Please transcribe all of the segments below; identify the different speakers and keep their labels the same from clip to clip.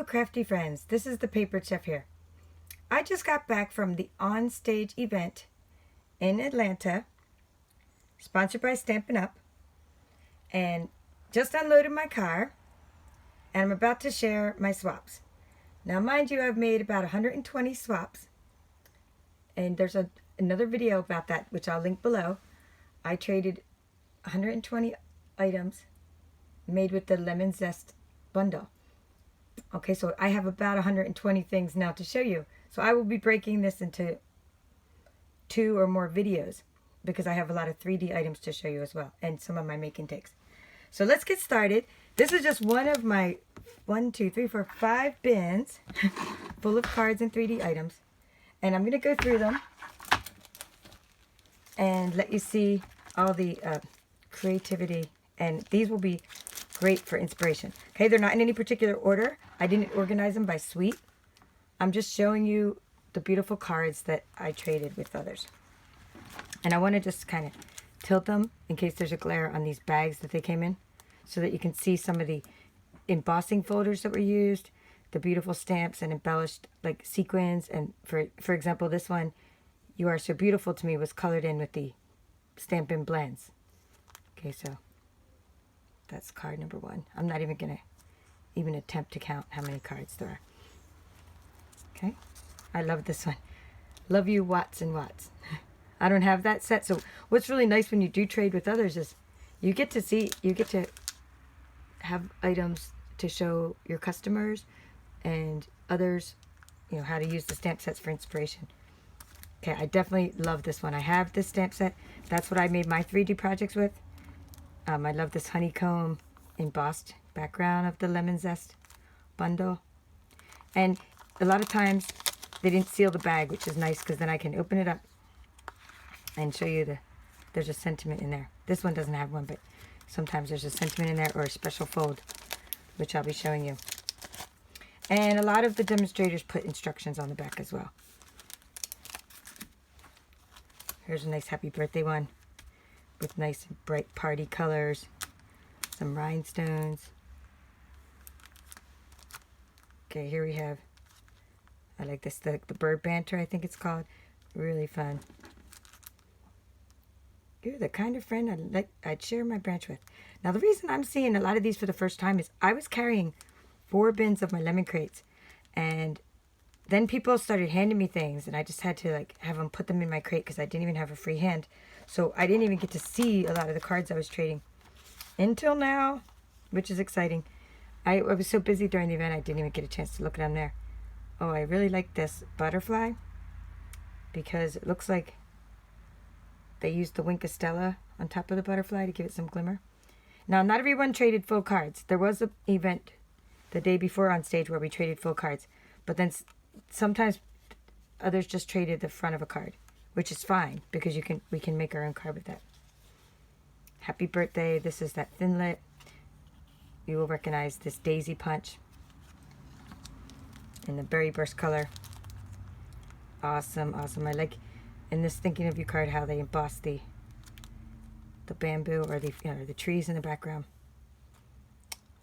Speaker 1: Hello crafty friends, this is the Paper Chef here. I just got back from the OnStage event in Atlanta, sponsored by Stampin Up, and just unloaded my car, and I'm about to share my swaps. Now mind you, I've made about 120 swaps, and there's another video about that which I'll link below. I traded 120 items made with the lemon zest bundle. Okay, so I have about 120 things now to show you. So I will be breaking this into 2 or more videos because I have a lot of 3D items to show you as well, and some of my make and takes. So let's get started. This is just one of my 5 bins full of cards and 3D items. And I'm going to go through them and let you see all the creativity. And these will be great for inspiration. Okay, they're not in any particular order. I didn't organize them by suite. I'm just showing you the beautiful cards that I traded with others. And I want to just kind of tilt them in case there's a glare on these bags that they came in, so that you can see some of the embossing folders that were used, the beautiful stamps and embellished like sequins. And for example, this one, "You Are So Beautiful to Me," was colored in with the Stampin' blends. Okay, so that's card number 1. I'm not even going to attempt to count how many cards there are. Okay, I love this one. Love you, Watts and Watts. I don't have that set. So what's really nice when you do trade with others is you get to have items to show your customers and others, you know, how to use the stamp sets for inspiration. Okay, I definitely love this one. I have this stamp set. That's what I made my 3D projects with. I love this honeycomb embossed background of the lemon zest bundle. And a lot of times they didn't seal the bag, which is nice because then I can open it up and show you there's a sentiment in there. This one doesn't have one, but sometimes there's a sentiment in there or a special fold, which I'll be showing you. And a lot of the demonstrators put instructions on the back as well. Here's a nice happy birthday one with nice bright party colors, some rhinestones. Okay, here we have, I like this, the bird banter, I think it's called. Really fun. You're the kind of friend I'd share my branch with. Now the reason I'm seeing a lot of these for the first time is I was carrying 4 bins of my lemon crates, and then people started handing me things, and I just had to like have them put them in my crate because I didn't even have a free hand. So I didn't even get to see a lot of the cards I was trading until now, which is exciting. I was so busy during the event I didn't even get a chance to look at them there. Oh, I really like this butterfly because it looks like they used the Wink of Stella on top of the butterfly to give it some glimmer. Now, not everyone traded full cards. There was an event the day before on stage where we traded full cards, but then sometimes others just traded the front of a card, which is fine because we can make our own card with that. Happy birthday. This is that Thinlit. You will recognize this Daisy Punch in the Berry Burst color. Awesome, awesome. I like in this Thinking of You card how they emboss the bamboo or the trees in the background.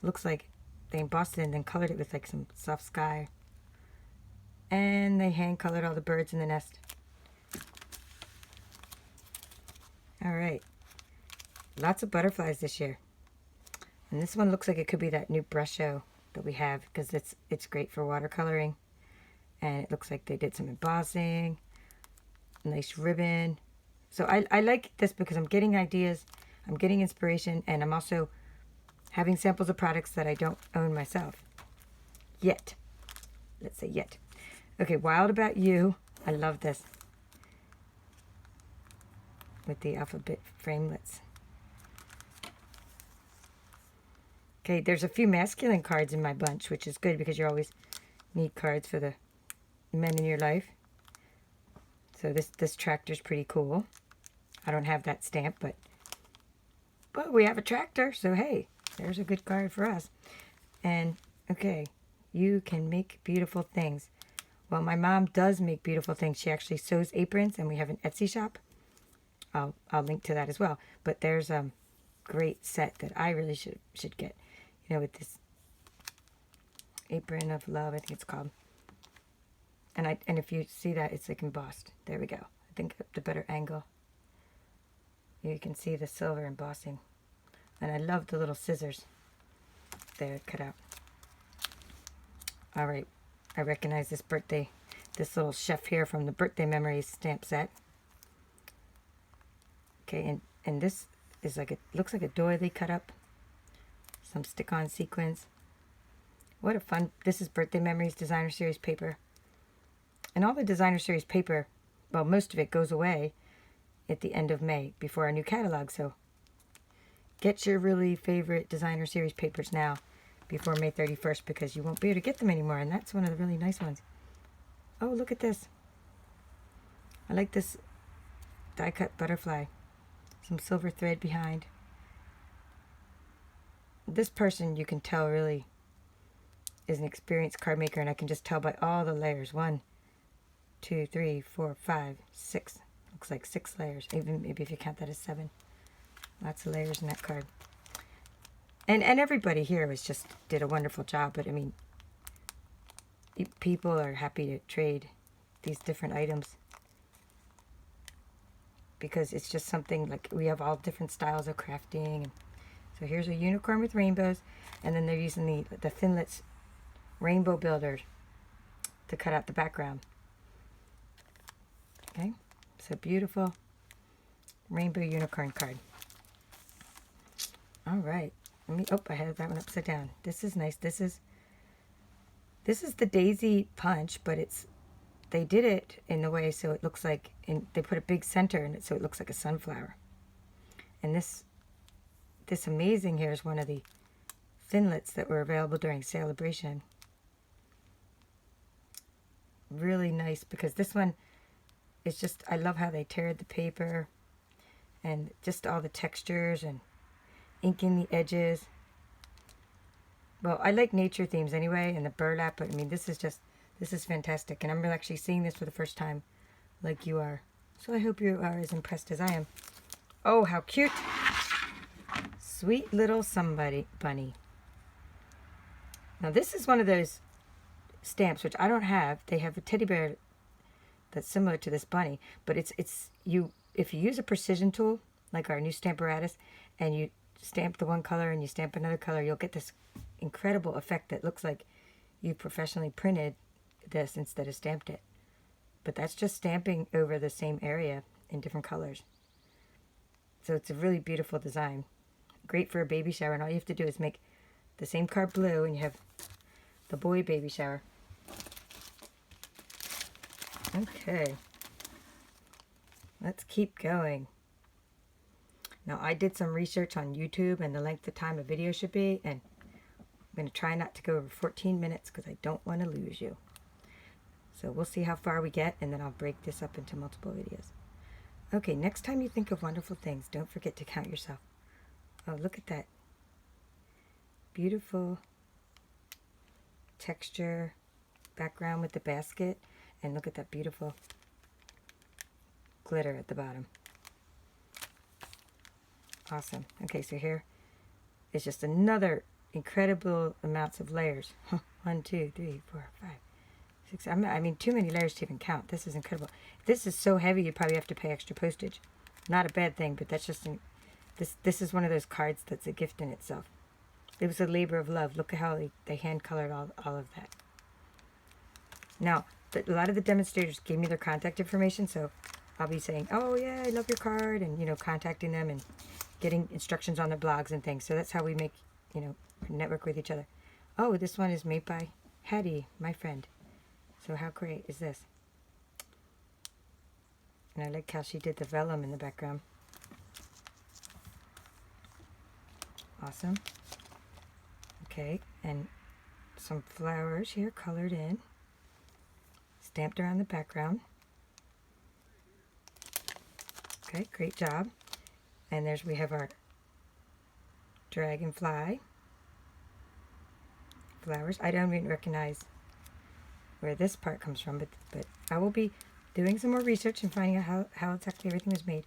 Speaker 1: Looks like they embossed it and then colored it with like some soft sky. And they hand colored all the birds in the nest. All right. Lots of butterflies this year. And this one looks like it could be that new brush show that we have because it's great for watercoloring. And it looks like they did some embossing. Nice ribbon. So I like this because I'm getting ideas, I'm getting inspiration, and I'm also having samples of products that I don't own myself. Yet. Let's say yet. Okay, Wild About You. I love this. With the alphabet framelets. Okay, there's a few masculine cards in my bunch, which is good because you always need cards for the men in your life. So this tractor's pretty cool. I don't have that stamp, but we have a tractor, so hey, there's a good card for us. And okay, you can make beautiful things. Well, my mom does make beautiful things. She actually sews aprons, and we have an Etsy shop. I'll link to that as well. But there's a great set that I really should get. You know, with this Apron of Love, I think it's called. And if you see that, it's like embossed. There we go. I think the better angle. You can see the silver embossing. And I love the little scissors there cut out. All right, I recognize this little chef here from the Birthday Memories stamp set. Okay, and this is like looks like a doily cut up. Some stick-on sequins. What a fun, this is Birthday Memories Designer Series paper. And all the Designer Series paper, well, most of it goes away at the end of May before our new catalog. So get your really favorite Designer Series papers now before May 31st because you won't be able to get them anymore. And that's one of the really nice ones. Oh, look at this. I like this die-cut butterfly. Some silver thread behind. This person, you can tell, really is an experienced card maker, and I can just tell by all the layers. 1, 2, 3, 4, 5, 6. Looks like 6 layers. Even maybe if you count that as 7. Lots of layers in that card. And everybody here did a wonderful job. But I mean, people are happy to trade these different items because it's just something like we have all different styles of crafting. And so here's a unicorn with rainbows, and then they're using the Thinlits rainbow builders to cut out the background. Okay, so beautiful rainbow unicorn card. All right, I had that one upside down. This is nice. This is the daisy punch, but they did it in the way so it looks like, and they put a big center in it so it looks like a sunflower. And this amazing here is one of the Thinlits that were available during Celebration. Really nice because this one is just, I love how they teared the paper and just all the textures and inking the edges. Well, I like nature themes anyway, and the burlap, but I mean, this is fantastic. And I'm actually seeing this for the first time like you are. So I hope you are as impressed as I am. Oh, how cute. Sweet little somebody bunny. Now this is one of those stamps which I don't have. They have a teddy bear that's similar to this bunny, but if you use a precision tool like our new Stamparatus and you stamp the one color and you stamp another color, you'll get this incredible effect that looks like you professionally printed this instead of stamped it. But that's just stamping over the same area in different colors. So it's a really beautiful design. Great for a baby shower, and all you have to do is make the same card blue and you have the boy baby shower. Okay. Let's keep going. Now I did some research on YouTube and the length of time a video should be, and I'm going to try not to go over 14 minutes because I don't want to lose you. So we'll see how far we get, and then I'll break this up into multiple videos. Okay, next time you think of wonderful things, don't forget to count yourself. Oh, look at that. Beautiful texture background with the basket, and look at that beautiful glitter at the bottom. Awesome. Okay, so here is just another incredible amounts of layers. 1, 2, 3, 4, 5, 6. I mean, too many layers to even count. This is incredible. This is so heavy, you probably have to pay extra postage. Not a bad thing, but that's just this is one of those cards that's a gift in itself. It was a labor of love. Look at how they hand colored all of that. Now, a lot of the demonstrators gave me their contact information, so I'll be saying, oh yeah, I love your card, and contacting them and getting instructions on their blogs and things. So that's how we make, network with each other. Oh, this one is made by Hattie, my friend. So how great is this? And I like how she did the vellum in the background. Awesome. Okay, and some flowers here colored in, stamped around the background. Okay, great job. And we have our dragonfly flowers. I don't even recognize where this part comes from, but I will be doing some more research and finding out how exactly everything was made.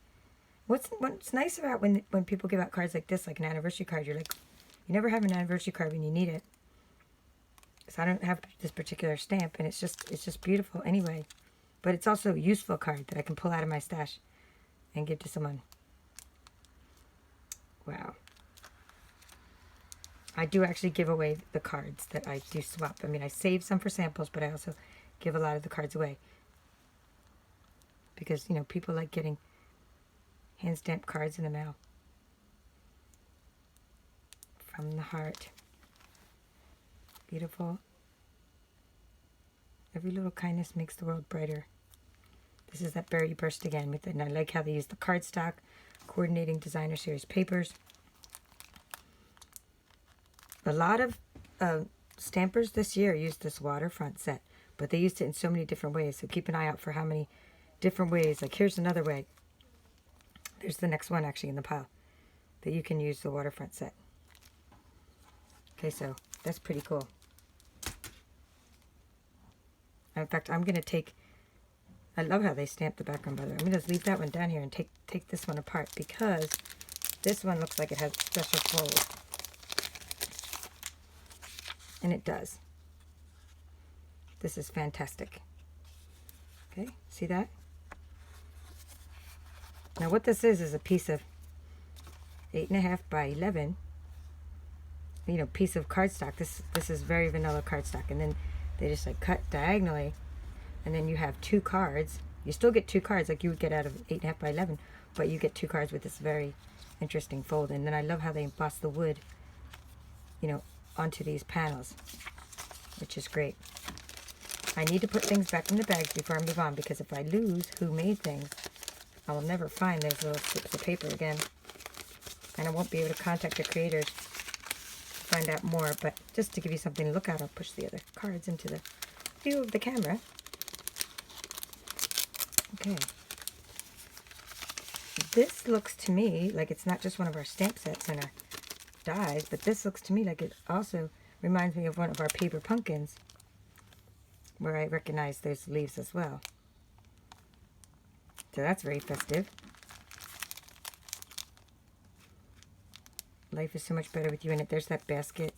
Speaker 1: What's nice about when people give out cards like this, like an anniversary card, you're like, you never have an anniversary card when you need it. So I don't have this particular stamp, and it's just beautiful anyway. But it's also a useful card that I can pull out of my stash and give to someone. Wow. I do actually give away the cards that I do swap. I mean, I save some for samples, but I also give a lot of the cards away. Because, you know, people like getting hand-stamped cards in the mail. From the heart. Beautiful. Every little kindness makes the world brighter. This is that Berry Burst again with it. And I like how they use the cardstock, coordinating designer series papers. A lot of stampers this year used this waterfront set, but they used it in so many different ways. So keep an eye out for how many different ways. Like here's another way. There's the next one actually in the pile that you can use the waterfront set. Okay, so that's pretty cool. In fact, I'm going to take, I love how they stamp the background, by the way. I'm going to just leave that one down here and take this one apart because this one looks like it has special fold. And it does. This is fantastic. Okay, see that? Now what this is a piece of 8.5 by 11, you know, piece of cardstock. This is very vanilla cardstock, and then they just like cut diagonally, and then you have two cards. You still get two cards like you would get out of 8.5 by 11, but you get two cards with this very interesting fold. And then I love how they emboss the wood, you know, onto these panels, which is great. I need to put things back in the bags before I move on, because if I lose who made things, I will never find those little strips of paper again, and I won't be able to contact the creators to find out more. But just to give you something to look at, I'll push the other cards into the view of the camera. Okay. This looks to me like it's not just one of our stamp sets and our dies, but this looks to me like it also reminds me of one of our paper pumpkins, where I recognize those leaves as well. So that's very festive. Life is so much better with you in it. There's that basket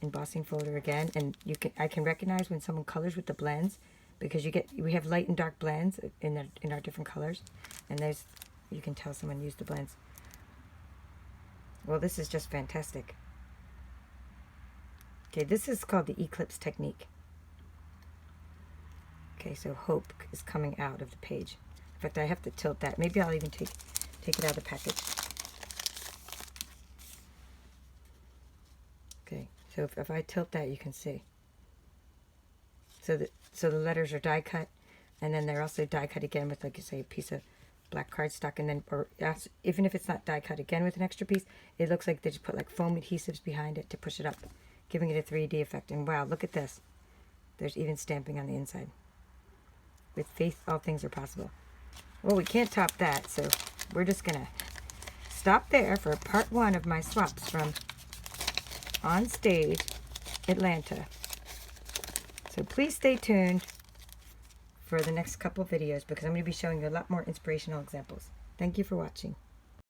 Speaker 1: embossing folder again, and I can recognize when someone colors with the blends, because we have light and dark blends in our different colors, and you can tell someone used the blends. Well, this is just fantastic. Okay, this is called the eclipse technique. Okay, so hope is coming out of the page. In fact, I have to tilt that. Maybe I'll even take it out of the package. Okay, so if I tilt that, you can see. So the letters are die cut, and then they're also die cut again with, like you say, a piece of black cardstock, and then, or even if it's not die cut again with an extra piece, it looks like they just put like foam adhesives behind it to push it up, giving it a 3D effect. And wow, look at this. There's even stamping on the inside. With faith, all things are possible. Well, we can't top that, so we're just gonna stop there for part 1 of my swaps from OnStage Atlanta. So please stay tuned for the next couple videos, because I'm going to be showing you a lot more inspirational examples. Thank you for watching.